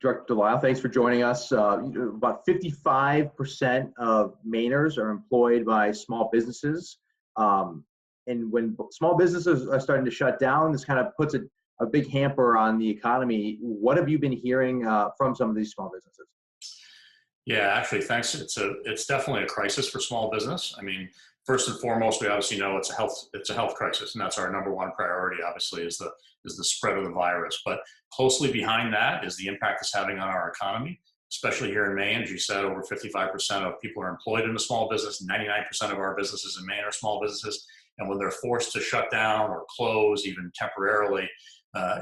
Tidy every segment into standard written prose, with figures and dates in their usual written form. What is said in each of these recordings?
Director Delisle, thanks for joining us. About 55% of Mainers are employed by small businesses. And when small businesses are starting to shut down, this kind of puts a big hamper on the economy. What have you been hearing from some of these small businesses? Yeah, actually, thanks. It's definitely a crisis for small business. I mean, first and foremost, we obviously know it's a health crisis, and that's our number one priority. Obviously, is the spread of the virus. But closely behind that is the impact it's having on our economy, especially here in Maine. As you said, over 55% of people are employed in a small business. 99% of our businesses in Maine are small businesses, and when they're forced to shut down or close, even temporarily,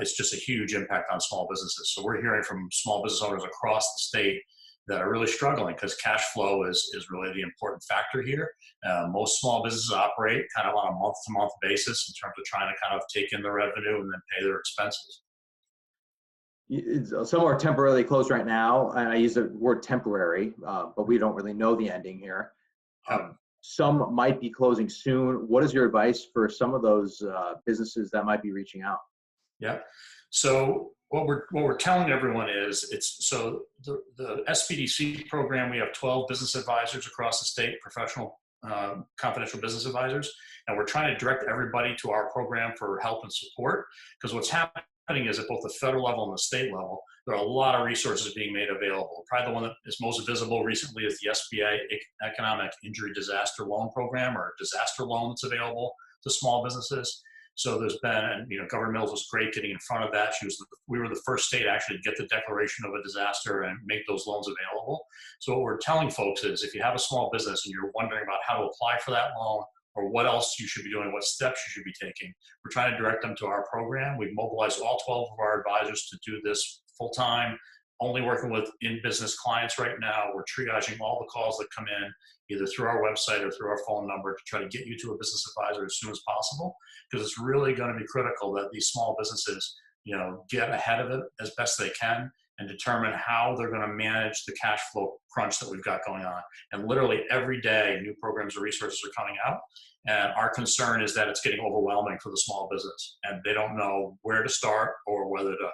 it's just a huge impact on small businesses. So we're hearing from small business owners across the state that are really struggling because cash flow is really the important factor here. Most small businesses operate kind of on a month-to-month basis in terms of trying to kind of take in the revenue and then pay their expenses. Some are temporarily closed right now, and I use the word temporary, but we don't really know the ending here. Some might be closing soon. What is your advice for some of those businesses that might be reaching out? Yeah. So what we're telling everyone is the SBDC program. We have 12 business advisors across the state, professional confidential business advisors, and we're trying to direct everybody to our program for help and support. Because what's happening is at both the federal level and the state level, there are a lot of resources being made available. Probably the one that is most visible recently is the SBA Economic Injury Disaster Loan Program, or disaster loan that's available to small businesses. So there's been, and Governor Mills was great getting in front of that. We were the first state actually to get the declaration of a disaster and make those loans available. So what we're telling folks is, if you have a small business and you're wondering about how to apply for that loan or what else you should be doing, what steps you should be taking, we're trying to direct them to our program. We've mobilized all 12 of our advisors to do this full time, only working with in-business clients right now. We're triaging all the calls that come in, either through our website or through our phone number, to try to get you to a business advisor as soon as possible, because it's really going to be critical that these small businesses, get ahead of it as best they can and determine how they're going to manage the cash flow crunch that we've got going on. And literally every day, new programs or resources are coming out. And our concern is that it's getting overwhelming for the small business, and they don't know where to start or whether to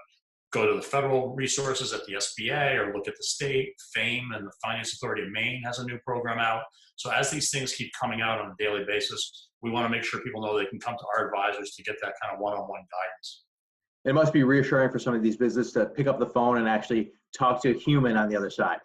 go to the federal resources at the SBA or look at the state. FAME and the Finance Authority of Maine has a new program out. So as these things keep coming out on a daily basis, we want to make sure people know they can come to our advisors to get that kind of one-on-one guidance. It must be reassuring for some of these businesses to pick up the phone and actually talk to a human on the other side.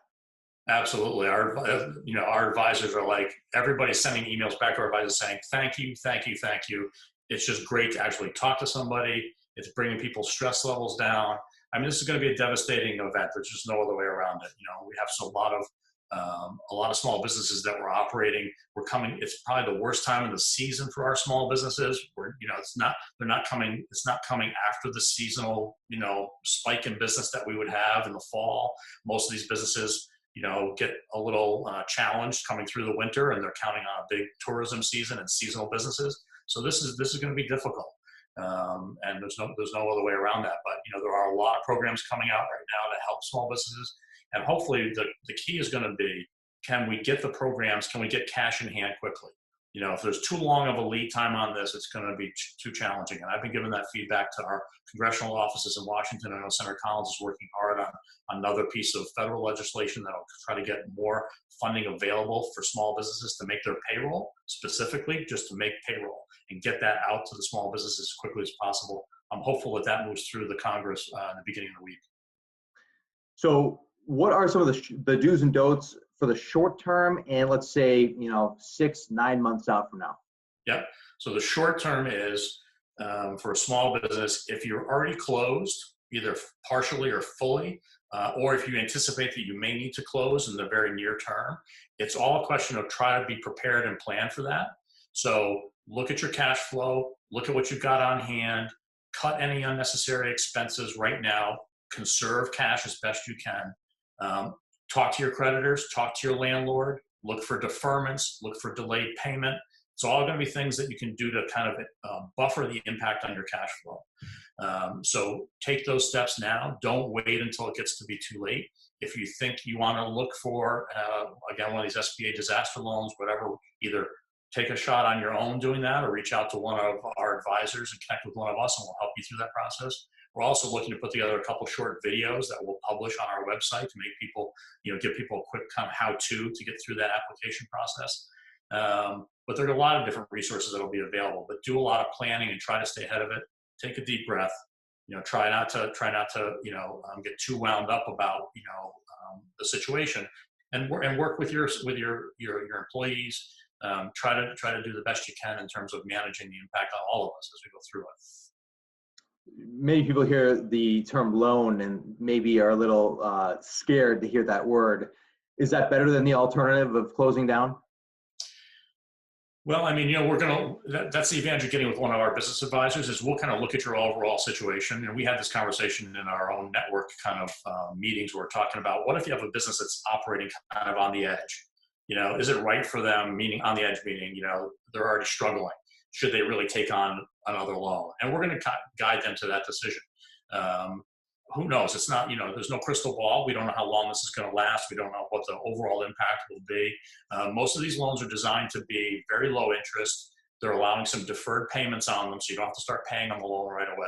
Absolutely. Our advisors are like, everybody's sending emails back to our advisors saying, thank you, thank you, thank you. It's just great to actually talk to somebody. It's bringing people's stress levels down. I mean, this is going to be a devastating event. There's just no other way around it. We have a lot of small businesses that we're operating. It's probably the worst time of the season for our small businesses. It's not coming after the seasonal, spike in business that we would have in the fall. Most of these businesses, get a little challenged coming through the winter, and they're counting on a big tourism season and seasonal businesses. So this is going to be difficult. And there's no other way around that. But there are a lot of programs coming out right now to help small businesses, and hopefully the key is going to be, can we get the programs? Can we get cash in hand quickly? If there's too long of a lead time on this, it's going to be too challenging. And I've been giving that feedback to our congressional offices in Washington. I know Senator Collins is working hard on another piece of federal legislation that will try to get more funding available for small businesses to make their payroll, specifically just to make payroll, and get that out to the small businesses as quickly as possible. I'm hopeful that moves through the Congress in the beginning of the week. So what are some of the do's and don'ts for the short term, and let's say 6-9 months out from now? Yep. So the short term is for a small business, if you're already closed, either partially or fully, or if you anticipate that you may need to close in the very near term, it's all a question of try to be prepared and plan for that. So look at your cash flow, look at what you've got on hand, cut any unnecessary expenses right now, conserve cash as best you can. Talk to your creditors, talk to your landlord, look for deferments, look for delayed payment. It's all going to be things that you can do to kind of buffer the impact on your cash flow. So take those steps now. Don't wait until it gets to be too late. If you think you want to look for, again, one of these SBA disaster loans, whatever, either take a shot on your own doing that, or reach out to one of our advisors and connect with one of us, and we'll help you through that process. We're also looking to put together a couple short videos that we'll publish on our website to make people, give people a quick kind of how-to to get through that application process. But there are a lot of different resources that will be available, but do a lot of planning and try to stay ahead of it. Take a deep breath. Try not to get too wound up about the situation, and work with your employees. Try to do the best you can in terms of managing the impact on all of us as we go through it. Many people hear the term loan and maybe are a little scared to hear that word. Is that better than the alternative of closing down? Well, I mean, that's the advantage of getting with one of our business advisors is we'll kind of look at your overall situation. And we had this conversation in our own network kind of meetings where we're talking about what if you have a business that's operating kind of on the edge? Is it right for them, meaning on the edge, meaning, they're already struggling. Should they really take on another loan? And we're going to guide them to that decision. Who knows? It's not, there's no crystal ball. We don't know how long this is going to last. We don't know what the overall impact will be. Most of these loans are designed to be very low interest. They're allowing some deferred payments on them, so you don't have to start paying on the loan right away.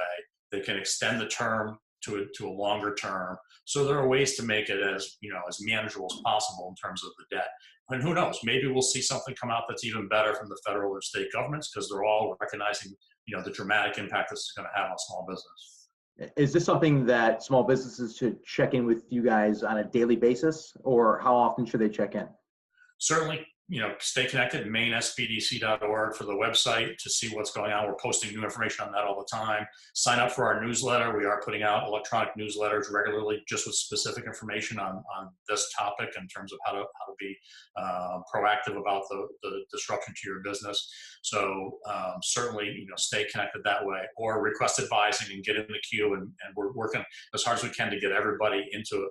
They can extend the term to a longer term. So there are ways to make it as manageable as possible in terms of the debt. And who knows? Maybe we'll see something come out that's even better from the federal or state governments because they're all recognizing the dramatic impact this is going to have on small business. Is this something that small businesses should check in with you guys on a daily basis, or how often should they check in? Certainly, stay connected, mainesbdc.org for the website to see what's going on. We're posting new information on that all the time. Sign up for our newsletter. We are putting out electronic newsletters regularly just with specific information on this topic in terms of how to be proactive about the disruption to your business. So certainly, stay connected that way, or request advising and get in the queue. And we're working as hard as we can to get everybody into,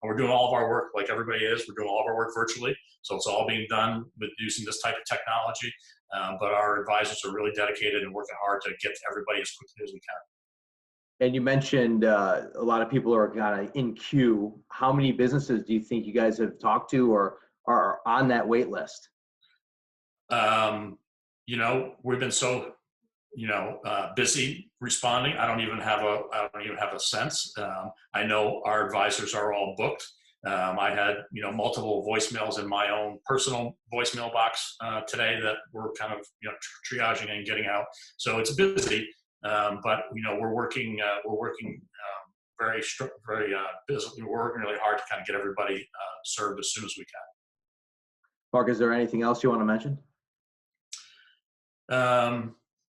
we're doing all of our work like everybody is. We're doing all of our work virtually. So it's all being done with using this type of technology. But our advisors are really dedicated and working hard to get to everybody as quickly as we can. And you mentioned a lot of people are kind of in queue. How many businesses do you think you guys have talked to or are on that wait list? We've been so, busy responding. I don't even have a sense. I know our advisors are all booked. I had, multiple voicemails in my own personal voicemail box today that we're kind of, triaging and getting out. So it's busy, but we're working very busy. We're working really hard to kind of get everybody served as soon as we can. Mark, is there anything else you want to mention?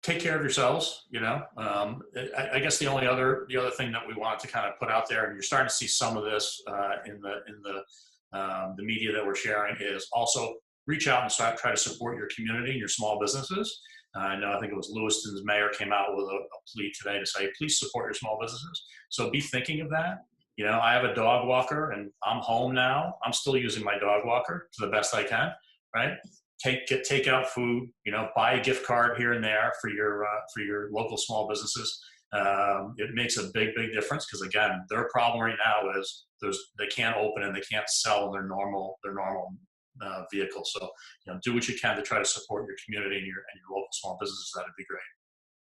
Take care of yourselves. I guess the other thing that we wanted to kind of put out there, and you're starting to see some of this in the media that we're sharing, is also reach out and try to support your community and your small businesses. I think it was Lewiston's mayor came out with a plea today to say, please support your small businesses. So be thinking of that. I have a dog walker and I'm home now. I'm still using my dog walker to the best I can, right? Get takeout food, buy a gift card here and there for your local small businesses. It makes a big difference because again, their problem right now is they can't open and they can't sell their normal vehicles. So do what you can to try to support your community and your local small businesses. That'd be great.